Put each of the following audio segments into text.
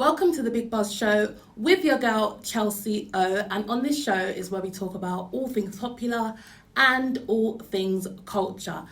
Welcome to the Big Buzz Show with your girl Chelsea O, and on this show is where we talk about all things popular and all things culture.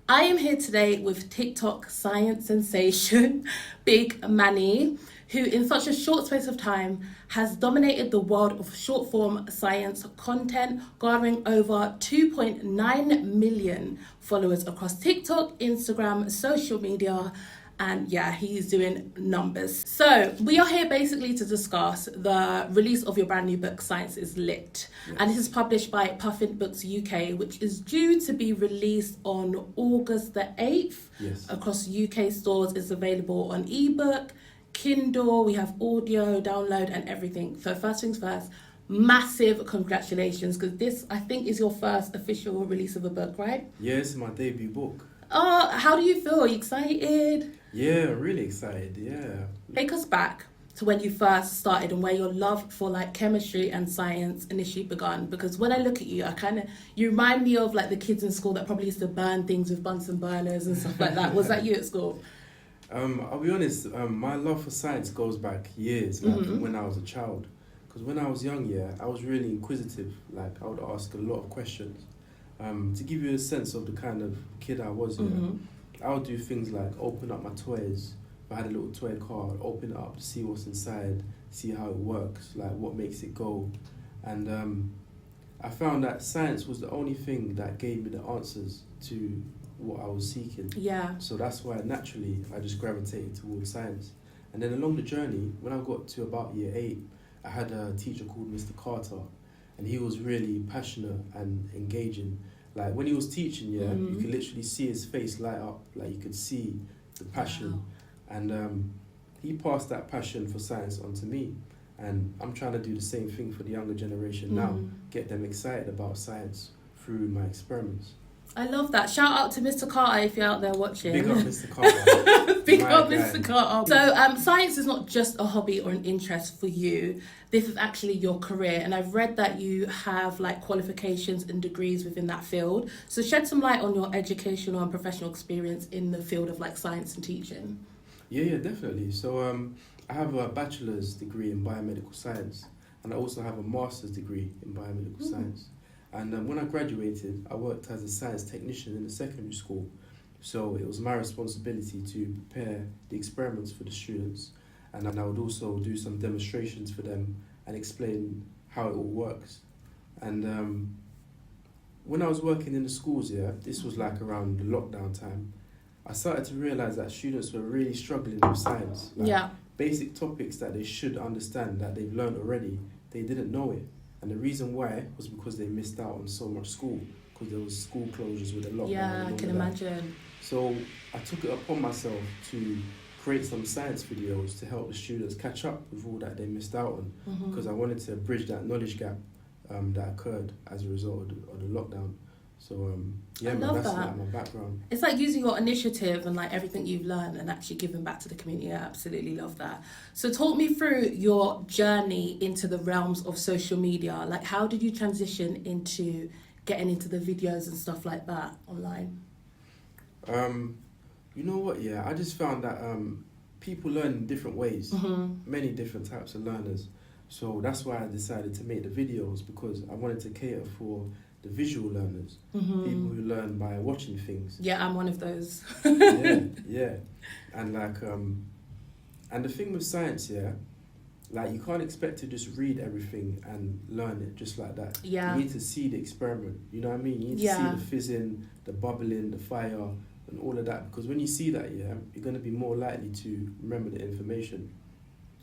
I am here today with TikTok science sensation Bigg Manny, who in such a short space of time has dominated the world of short form science content, garnering over 2.9 million followers across TikTok, Instagram, social media. And yeah, he's doing numbers. So we are here basically to discuss the release of your brand new book, Science is Lit. Yes. And this is published by Puffin Books UK, which is due to be released on August the 8th. Yes. Across UK stores. It's available on ebook, Kindle, we have audio, download and everything. So first things first, massive congratulations, because this, I think, is your first official release of a book, right? Yes, yeah, my debut book. Oh, how do you feel? Are you excited? Yeah, really excited, yeah. Take us back to when you first started and where your love for like chemistry and science initially began. Because when I look at you, you remind me of like the kids in school that probably used to burn things with Bunsen burners and stuff like that. Was that you at school? I'll be honest, my love for science goes back years, from when I was a child. Because when I was young, I was really inquisitive. Like, I would ask a lot of questions. To give you a sense of the kind of kid I was, I would do things like open up my toys. If I had a little toy car, I'd open it up to see what's inside, see how it works, like what makes it go. And I found that science was the only thing that gave me the answers to what I was seeking. Yeah. So that's why naturally I just gravitated towards science. And then along the journey, when I got to about year 8, I had a teacher called Mr. Carter, and he was really passionate and engaging. Like when he was teaching, you could literally see his face light up, like you could see the passion. Wow. And he passed that passion for science on to me. And I'm trying to do the same thing for the younger generation now, get them excited about science through my experiments. I love that. Shout out to Mr. Carter if you're out there watching. Big up Mr. Carter. Big up Mr. Carter. So science is not just a hobby or an interest for you. This is actually your career. And I've read that you have like qualifications and degrees within that field. So shed some light on your educational and professional experience in the field of like science and teaching. Yeah, definitely. So I have a bachelor's degree in biomedical science, and I also have a master's degree in biomedical science. And when I graduated, I worked as a science technician in a secondary school. So it was my responsibility to prepare the experiments for the students. And then I would also do some demonstrations for them and explain how it all works. And when I was working in the schools, this was like around the lockdown time, I started to realise that students were really struggling with science. Like basic topics that they should understand, that they've learned already, they didn't know it. And the reason why was because they missed out on so much school, because there was school closures with the lockdown. Yeah, I can imagine. So I took it upon myself to create some science videos to help the students catch up with all that they missed out on, because I wanted to bridge that knowledge gap that occurred as a result of the lockdown. So that's like my background. It's like using your initiative and like everything you've learned and actually giving back to the community. I absolutely love that. So talk me through your journey into the realms of social media. Like, how did you transition into getting into the videos and stuff like that online? You know what, I just found that people learn in different ways, many different types of learners. So that's why I decided to make the videos, because I wanted to cater for the visual learners, people who learn by watching things. Yeah, I'm one of those. yeah. And like, and the thing with science, like you can't expect to just read everything and learn it just like that. Yeah. You need to see the experiment, you know what I mean? You need to see the fizzing, the bubbling, the fire, and all of that. Because when you see that, you're going to be more likely to remember the information.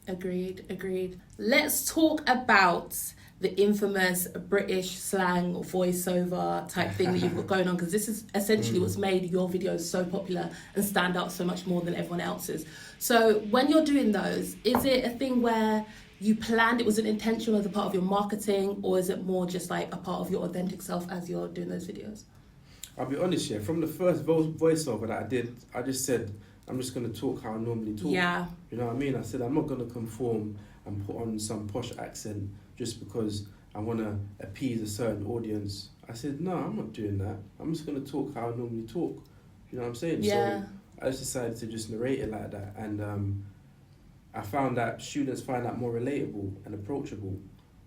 Agreed. Let's talk about the infamous British slang voiceover type thing that you've got going on, because this is essentially what's made your videos so popular and stand out so much more than everyone else's. So when you're doing those, is it a thing where you planned, it was an intentional as a part of your marketing, or is it more just like a part of your authentic self as you're doing those videos? I'll be honest, from the first voiceover that I did, I just said, I'm just going to talk how I normally talk. Yeah. You know what I mean? I said, I'm not going to conform and put on some posh accent just because I want to appease a certain audience. I said, no, I'm not doing that. I'm just going to talk how I normally talk. You know what I'm saying? Yeah. So I just decided to just narrate it like that. And I found that students find that more relatable and approachable,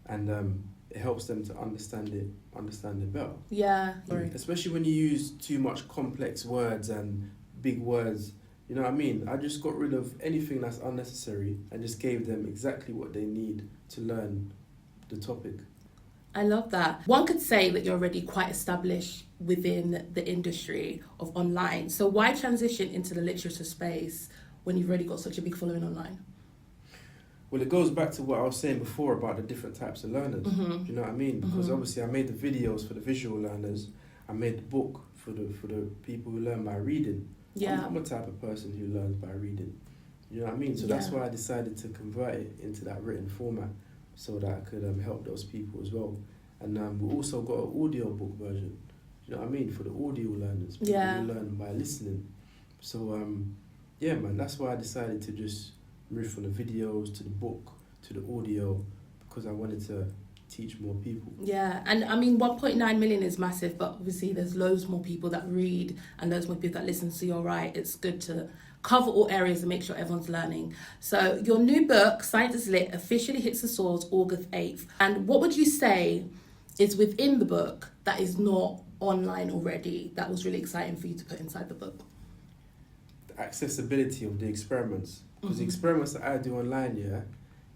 and it helps them to understand it better. Yeah. Sorry. Especially when you use too much complex words and big words. You know what I mean? I just got rid of anything that's unnecessary and just gave them exactly what they need to learn the topic. I love that. One could say that you're already quite established within the industry of online. So why transition into the literature space when you've already got such a big following online? Well, it goes back to what I was saying before about the different types of learners. Mm-hmm. You know what I mean? Because obviously I made the videos for the visual learners. I made the book for the people who learn by reading. Yeah. I'm a type of person who learns by reading. You know what I mean? So that's why I decided to convert it into that written format so that I could help those people as well. And we also got an audio book version. You know what I mean? For the audio learners. People who learn by listening. So, yeah, man, that's why I decided to just move from the videos to the book to the audio, because I wanted to teach more people. Yeah, and I mean 1.9 million is massive, but obviously there's loads more people that read and loads more people that listen, so you're right, it's good to cover all areas and make sure everyone's learning. So your new book, Science is Lit, officially hits the stores August 8th. And what would you say is within the book that is not online already that was really exciting for you to put inside the book? The accessibility of the experiments. Because the experiments that I do online,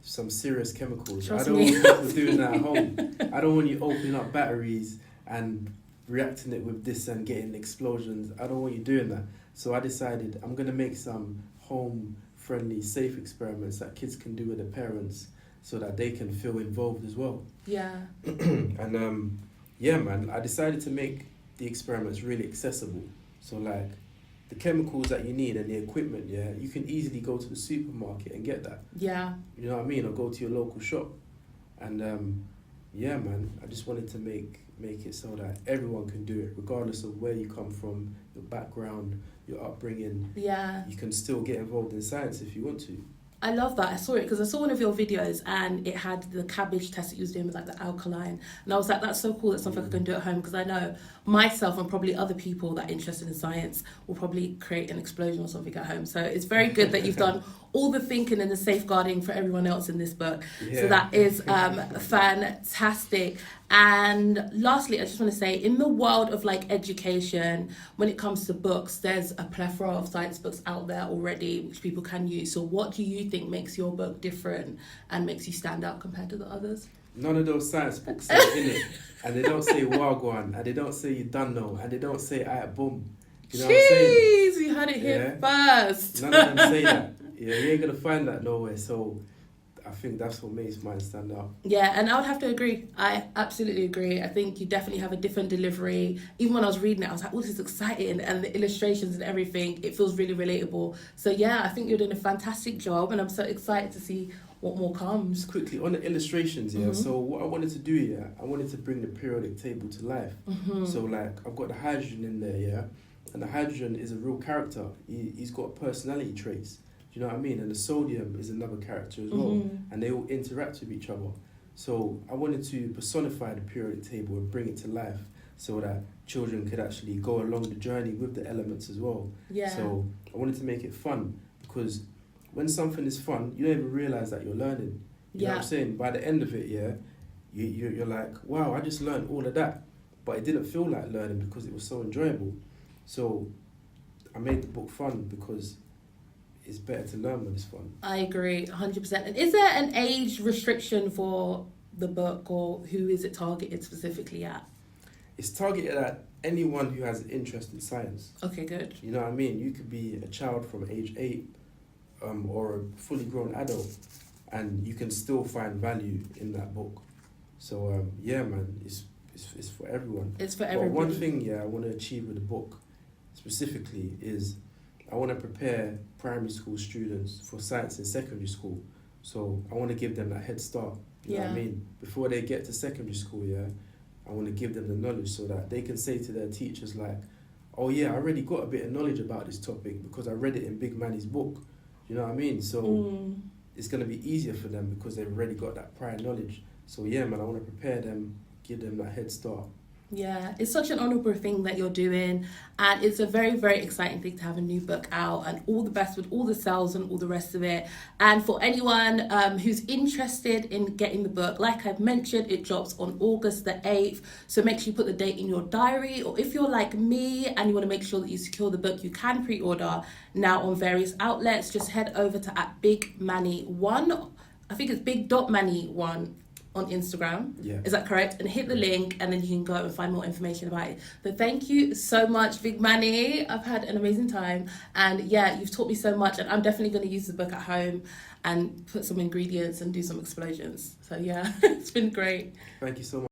some serious chemicals. Trust I don't me. want people doing that at home. I don't want you opening up batteries and reacting it with this and getting explosions. I don't want you doing that. So I decided I'm going to make some home-friendly, safe experiments that kids can do with their parents so that they can feel involved as well. Yeah. And yeah, man, I decided to make the experiments really accessible. So like, the chemicals that you need and the equipment, you can easily go to the supermarket and get that. Yeah. You know what I mean? Or go to your local shop. And yeah, man, I just wanted to make it so that everyone can do it, regardless of where you come from, your background, your upbringing. Yeah. You can still get involved in science if you want to. I love that. I saw it because I saw one of your videos and it had the cabbage test that you was doing with like the alkaline. And I was like, that's so cool. That's something I can do at home, because I know myself and probably other people that are interested in science will probably create an explosion or something at home. So it's very good that you've done all the thinking and the safeguarding for everyone else in this book. Yeah. So that is fantastic. And lastly, I just want to say, in the world of like education, when it comes to books, there's a plethora of science books out there already which people can use. So what do you think makes your book different and makes you stand out compared to the others? None of those science books say in it, and they don't say wagwan, and they don't say you done know, and they don't say alright boom. You know what I'm saying? You heard it here first. None of them say that. Yeah, you ain't gonna find that nowhere. So I think that's what makes mine stand out. Yeah, and I would have to agree. I absolutely agree. I think you definitely have a different delivery. Even when I was reading it, I was like, oh, this is exciting. And the illustrations and everything, it feels really relatable. So yeah, I think you're doing a fantastic job, and I'm so excited to see what more comes. Quickly, on the illustrations, so what I wanted to do, I wanted to bring the periodic table to life. So like, I've got the hydrogen in there, and the hydrogen is a real character. He's got personality traits. Do you know what I mean? And the sodium is another character as well. And they all interact with each other. So I wanted to personify the periodic table and bring it to life so that children could actually go along the journey with the elements as well. Yeah. So I wanted to make it fun, because when something is fun, you don't even realise that you're learning. You know what I'm saying? By the end of it, you're like, wow, I just learned all of that. But it didn't feel like learning because it was so enjoyable. So I made the book fun because it's better to learn when it's fun. I agree, 100%. And is there an age restriction for the book, or who is it targeted specifically at? It's targeted at anyone who has an interest in science. Okay, good. You know what I mean? You could be a child from age 8 or a fully grown adult, and you can still find value in that book. So yeah, man, it's for everyone. It's for everyone. But one thing, I want to achieve with the book specifically is I want to prepare primary school students for science in secondary school. So I want to give them that head start. You know what I mean? Before they get to secondary school, I want to give them the knowledge so that they can say to their teachers like, oh yeah, I already got a bit of knowledge about this topic because I read it in Big Manny's book. You know what I mean? So it's going to be easier for them because they've already got that prior knowledge. So yeah, man, I want to prepare them, give them that head start. Yeah, it's such an honourable thing that you're doing, and it's a very, very exciting thing to have a new book out, and all the best with all the sales and all the rest of it. And for anyone who's interested in getting the book, like I've mentioned, it drops on August the 8th, so make sure you put the date in your diary, or if you're like me and you want to make sure that you secure the book, you can pre-order now on various outlets. Just head over to @BiggManny1, I think it's Bigg.Manny1 on Instagram. Yeah. Is that correct? And hit the link, and then you can go and find more information about it. But thank you so much, Big Manny. I've had an amazing time, and yeah, you've taught me so much, and I'm definitely going to use the book at home and put some ingredients and do some explosions. So yeah, it's been great. Thank you so much.